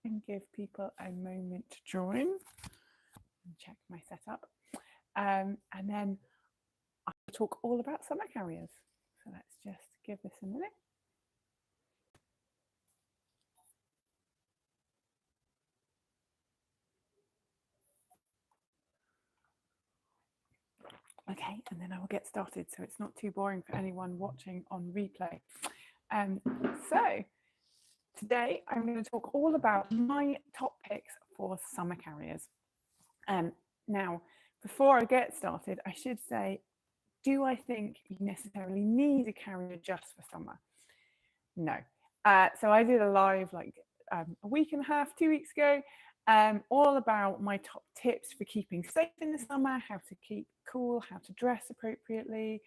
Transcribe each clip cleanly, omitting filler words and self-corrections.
and give people a moment to join and check my setup. And then I'll talk all about summer carriers. So let's just give this a minute. Okay, and then I will get started so it's not too boring for anyone watching on replay. So today I'm going to talk all about my top picks for summer carriers. Now, before I get started, I should say, do I think you necessarily need a carrier just for summer? No. So I did a live like a week and a half, 2 weeks ago, all about my top tips for keeping safe in the summer, how to keep cool, how to dress appropriately,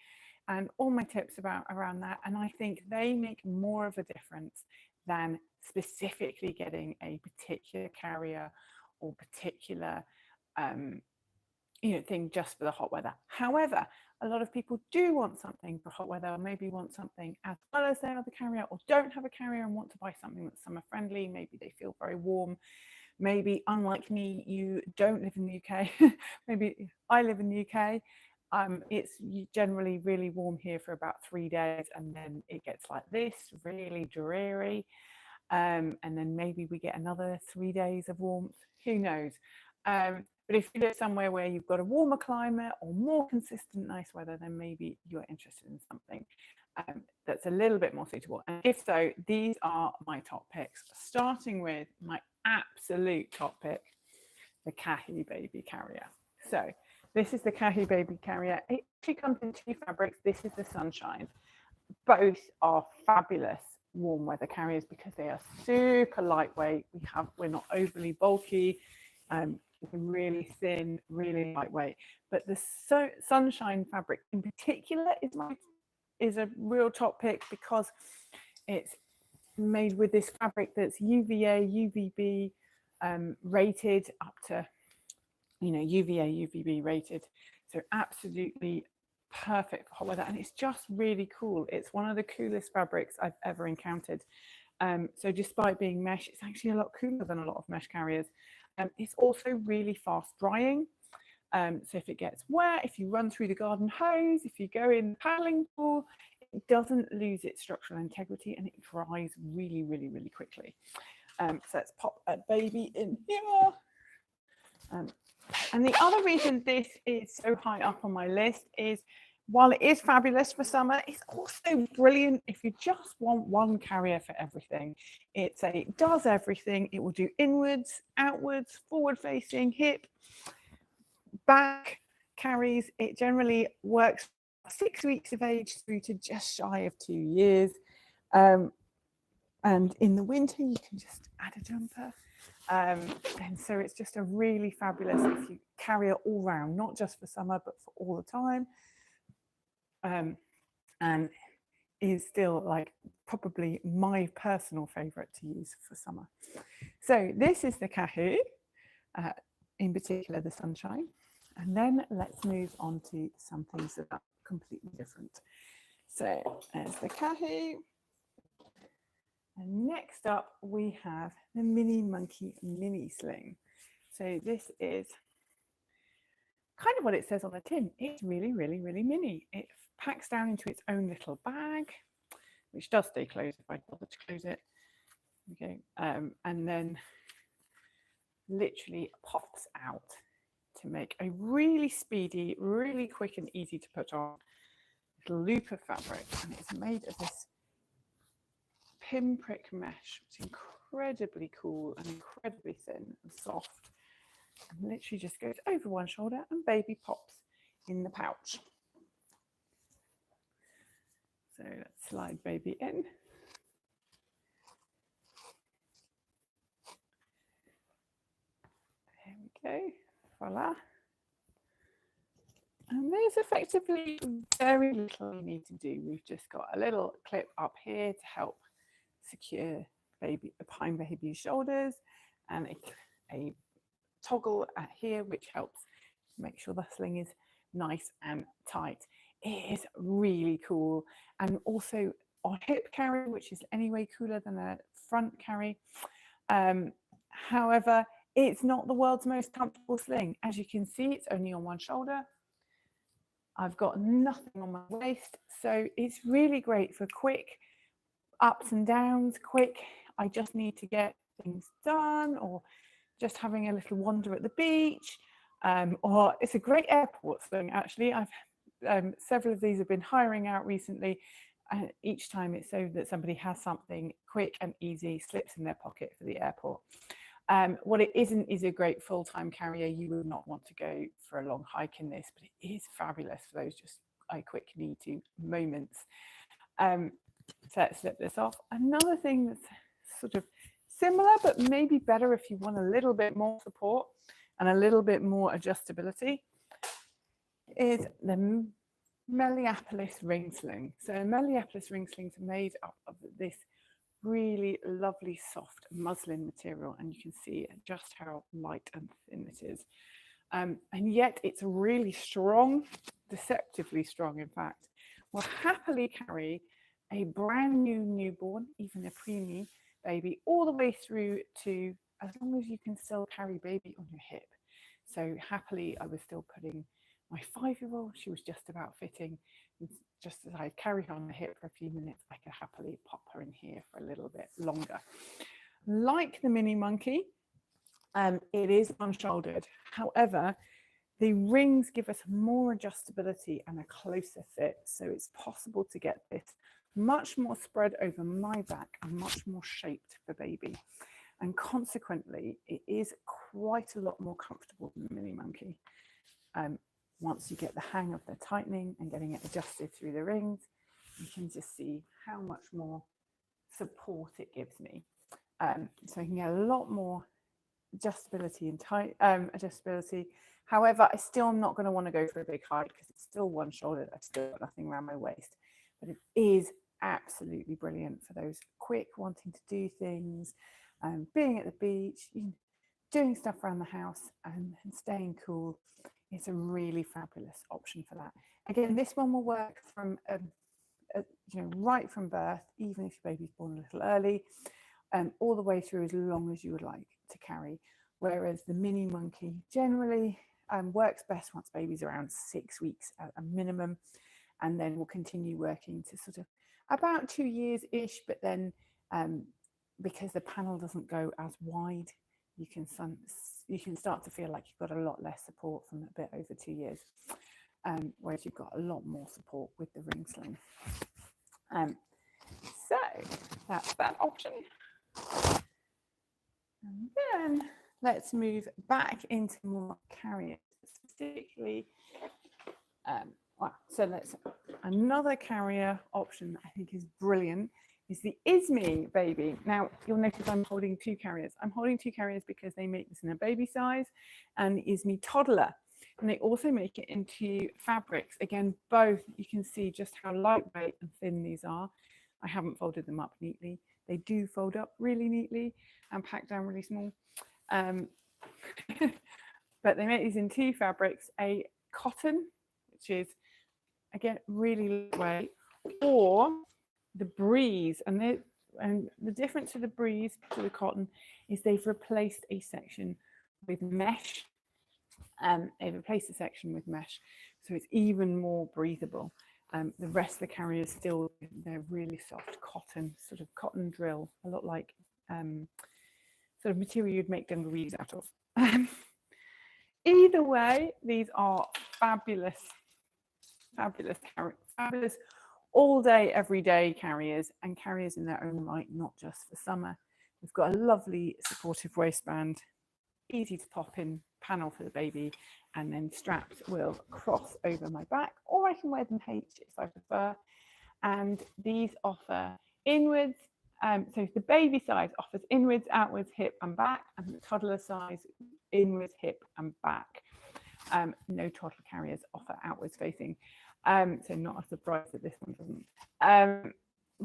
and all my tips around that. And I think they make more of a difference than specifically getting a particular carrier or particular thing just for the hot weather. However, a lot of people do want something for hot weather, or maybe want something as well as their other carrier, or don't have a carrier and want to buy something that's summer friendly. Maybe they feel very warm. Maybe, unlike me, you don't live in the UK. Maybe I live in the UK. It's generally really warm here for about 3 days, and then it gets like this, really dreary. And then maybe we get another 3 days of warmth. Who knows? But if you live somewhere where you've got a warmer climate or more consistent nice weather, then maybe you're interested in something that's a little bit more suitable. And if so, these are my top picks, starting with my absolute top pick, the Kahi Baby Carrier. So this is the Kahi Baby Carrier. It actually comes in 2 fabrics. This is the Sunshine. Both are fabulous warm weather carriers because they are super lightweight. We're not overly bulky. Really thin, really lightweight. But the Sunshine fabric in particular is a real top pick because it's made with this fabric that's UVA, UVB rated up to, UVA, UVB rated. So absolutely perfect for hot weather, and it's just really cool. It's one of the coolest fabrics I've ever encountered. So despite being mesh, it's actually a lot cooler than a lot of mesh carriers. It's also really fast drying. So if it gets wet, if you run through the garden hose, if you go in the paddling pool, it doesn't lose its structural integrity and it dries really, really, really quickly. So let's pop a baby in here. And the other reason this is so high up on my list is, while it is fabulous for summer, it's also brilliant if you just want one carrier for everything. It does everything. It will do inwards, outwards, forward facing, hip, back carries. It generally works 6 weeks of age through to just shy of 2 years. And in the winter, you can just add a jumper. And so it's just a really fabulous if you carry it all round, not just for summer, but for all the time. And is still like probably my personal favorite to use for summer. So this is the Kahi, in particular the Sunshine. And then let's move on to some things that are completely different. So there's the Kahi. And next up we have the Mini Monkey Mini Sling. So this is kind of what it says on the tin. It's really, really, really mini. It packs down into its own little bag, which does stay closed if I bother to close it. Okay, and then literally pops out to make a really speedy, really quick and easy to put on little loop of fabric. And it's made of this pinprick mesh. It's incredibly cool and incredibly thin and soft. And literally just goes over one shoulder and baby pops in the pouch. So let's slide baby in. There we go, voila. And there's effectively very little you need to do. We've just got a little clip up here to help secure behind baby's shoulders, and a toggle here which helps make sure the sling is nice and tight. It is really cool, and also a hip carry, which is anyway cooler than a front carry, However, it's not the world's most comfortable sling. As you can see, it's only on one shoulder. I've got nothing on my waist, so it's really great for quick ups and downs, quick, I just need to get things done, or just having a little wander at the beach, or it's a great airport sling, actually. I've several of these have been hiring out recently, and each time it's so that somebody has something quick and easy, slips in their pocket for the airport. What it isn't is a great full-time carrier. You will not want to go for a long hike in this, but it is fabulous for those just I quick need to moments. So let's slip this off. Another thing that's sort of similar, but maybe better if you want a little bit more support and a little bit more adjustability, is the Minneapolis ring sling. So Minneapolis ring slings are made up of this really lovely soft muslin material, and you can see just how light and thin it is, and yet it's really strong, deceptively strong in fact. Will happily carry a brand new newborn, even a preemie baby, all the way through to as long as you can still carry baby on your hip. So happily I was still putting my 5-year-old, she was just about fitting. Just as I carry her on the hip for a few minutes, I could happily pop her in here for a little bit longer. Like the mini monkey, it is one-shouldered. However, the rings give us more adjustability and a closer fit, so it's possible to get this much more spread over my back and much more shaped for baby. And consequently, it is quite a lot more comfortable than the mini monkey. Once you get the hang of the tightening and getting it adjusted through the rings, you can just see how much more support it gives me. So I can get a lot more adjustability and adjustability. However, I still am not going to want to go for a big hike because it's still one-shouldered. I've still got nothing around my waist, but it is absolutely brilliant for those quick wanting to do things, being at the beach, doing stuff around the house, and staying cool. It's a really fabulous option for that. Again, this one will work from right from birth, even if your baby's born a little early, all the way through as long as you would like to carry. Whereas the mini monkey generally works best once baby's around 6 weeks at a minimum, and then will continue working to sort of about 2 years-ish, but then because the panel doesn't go as wide, you can start to feel like you've got a lot less support from a bit over 2 years, whereas you've got a lot more support with the ring sling. So that's that option. And then let's move back into more carriers, specifically. Another carrier option that I think is brilliant is the Isme baby. Now, you'll notice I'm holding 2 carriers. I'm holding 2 carriers because they make this in a baby size and the Isme toddler. And they also make it into fabrics. Again, both, you can see just how lightweight and thin these are. I haven't folded them up neatly. They do fold up really neatly and pack down really small. But they make these in 2 fabrics, a cotton, which is, again, really lightweight, or the breeze. And the difference to the breeze to the cotton is they've replaced a section with mesh. They've replaced the section with mesh, so it's even more breathable. The rest of the carriers still, they're really soft cotton, sort of cotton drill, a lot like sort of material you'd make dungarees out of. Either way, these are fabulous, fabulous carriers, fabulous all day, every day carriers, and carriers in their own right, not just for summer. We've got a lovely supportive waistband, easy to pop in panel for the baby, and then straps will cross over my back, or I can wear them H if I prefer. And these offer inwards, so the baby size offers inwards, outwards, hip and back, and the toddler size inwards, hip and back. No toddler carriers offer outwards facing, so not a surprise that this one doesn't.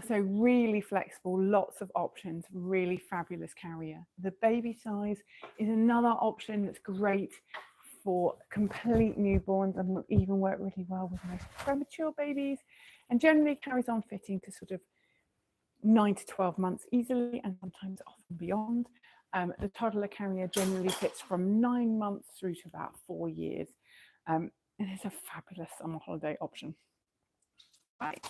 So really flexible, lots of options, really fabulous carrier. The baby size is another option that's great for complete newborns and will even work really well with most premature babies, and generally carries on fitting to sort of 9 to 12 months easily, and sometimes often beyond. The toddler carrier generally fits from 9 months through to about 4 years. And it's a fabulous summer holiday option. Right.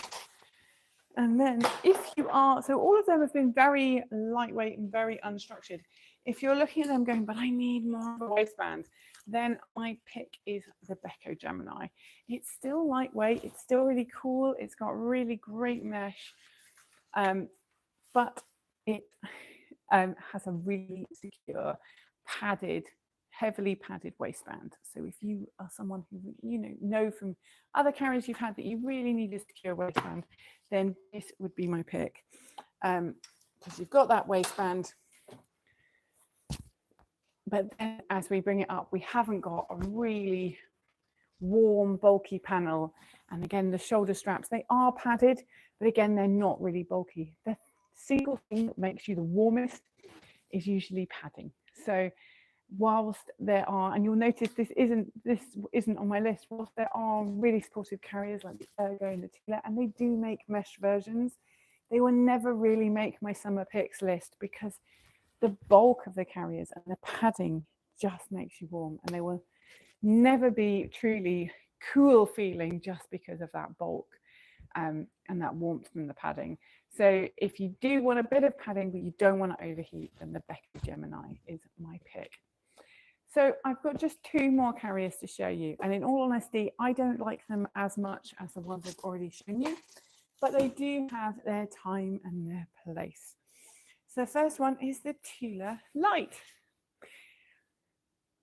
And then if you are, so all of them have been very lightweight and very unstructured. If you're looking at them going, but I need more of a waistband, then my pick is the Becco Gemini. It's still lightweight, it's still really cool, it's got really great mesh, but it has a really secure, padded, heavily padded waistband. So if you are someone who know from other carriers you've had that you really need a secure waistband, then this would be my pick, because you've got that waistband. But then as we bring it up, we haven't got a really warm, bulky panel. And again, the shoulder straps, they are padded, but again, they're not really bulky. The single thing that makes you the warmest is usually padding. So whilst there are, and you'll notice this isn't on my list, whilst there are really supportive carriers like the Ergo and the Tila, and they do make mesh versions, they will never really make my summer picks list because the bulk of the carriers and the padding just makes you warm, and they will never be truly cool feeling just because of that bulk and that warmth from the padding. So if you do want a bit of padding but you don't want to overheat, then the Becco Gemini is my pick. So I've got just 2 more carriers to show you, and in all honesty, I don't like them as much as the ones I've already shown you, but they do have their time and their place. So the first one is the Tila Light.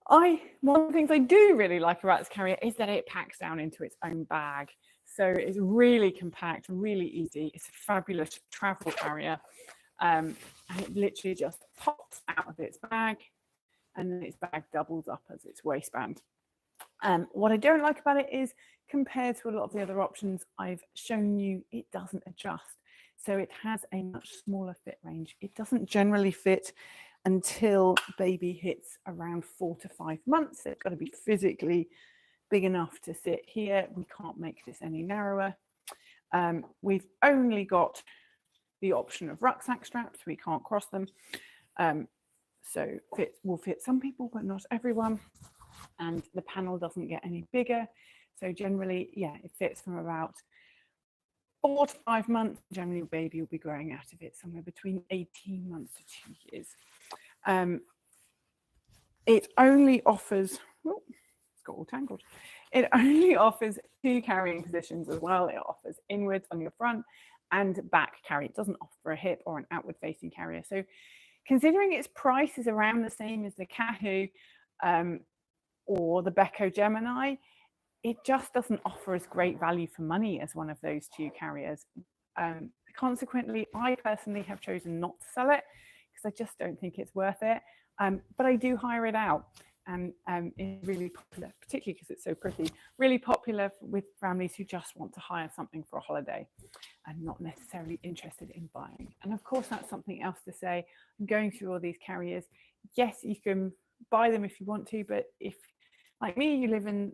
One of the things I do really like about this carrier is that it packs down into its own bag. So it's really compact, really easy. It's a fabulous travel carrier. And it literally just pops out of its bag, and then its bag doubles up as its waistband. What I don't like about it is, compared to a lot of the other options I've shown you, it doesn't adjust. So it has a much smaller fit range. It doesn't generally fit until baby hits around 4 to 5 months. It's got to be physically big enough to sit here. We can't make this any narrower. We've only got the option of rucksack straps. We can't cross them. So will fit some people, but not everyone. And the panel doesn't get any bigger. So generally, yeah, it fits from about 4 to 5 months. Generally, your baby will be growing out of it somewhere between 18 months to 2 years. It only offers, oh, it's got all tangled. It only offers 2 carrying positions as well. It offers inwards on your front and back carry. It doesn't offer a hip or an outward facing carrier. So considering its price is around the same as the Kahoo or the Becco Gemini, it just doesn't offer as great value for money as one of those 2 carriers. Consequently, I personally have chosen not to sell it because I just don't think it's worth it. But I do hire it out, and it's really popular, particularly because it's so pretty, really popular with families who just want to hire something for a holiday and not necessarily interested in buying. And of course, that's something else to say. I'm going through all these carriers. Yes, you can buy them if you want to, but if, like me, you live in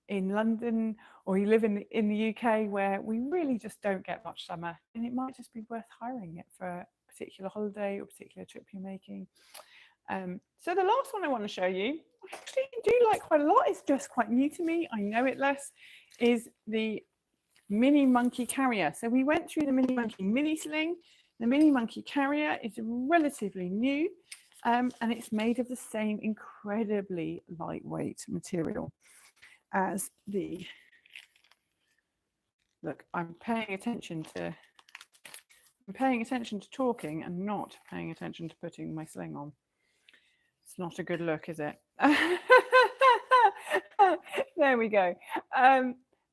London or you live in the UK where we really just don't get much summer, and it might just be worth hiring it for a particular holiday or particular trip you're making. So the last one I want to show you, I actually do like quite a lot. It's just quite new to me. I know it less, is the Mini Monkey Carrier. So we went through the Mini Monkey Mini Sling. The Mini Monkey Carrier is relatively new, and it's made of the same incredibly lightweight material as the, look, I'm paying attention to talking and not paying attention to putting my sling on. It's not a good look, is it? There we go.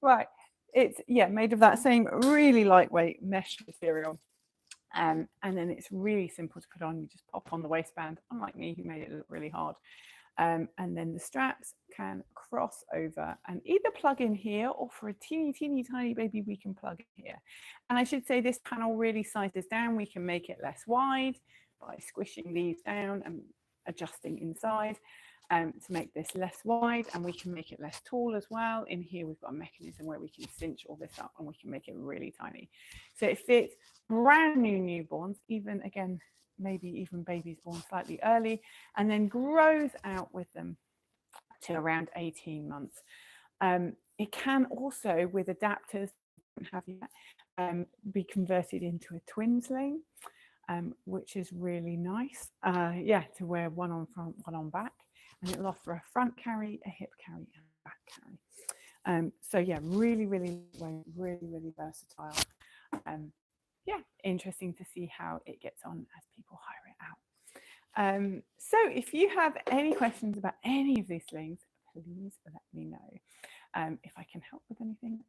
Right, it's made of that same really lightweight mesh material. And then it's really simple to put on. You just pop on the waistband, unlike me who made it look really hard. And then the straps can cross over and either plug in here, or for a teeny tiny baby we can plug in here. And I should say this panel really sizes down. We can make it less wide by squishing these down and adjusting inside. to make this less wide, and we can make it less tall as well. In here we've got a mechanism where we can cinch all this up and we can make it really tiny. So it fits brand new newborns, even again, maybe even babies born slightly early, and then grows out with them to around 18 months. It can also, with adapters have yet, be converted into a twin sling, which is really nice. Yeah, to wear one on front, one on back, and it'll offer a front carry, a hip carry, and a back carry. So yeah, really, really, really versatile. Yeah, interesting to see how it gets on as people hire it out. So if you have any questions about any of these slings, please let me know. If I can help with anything,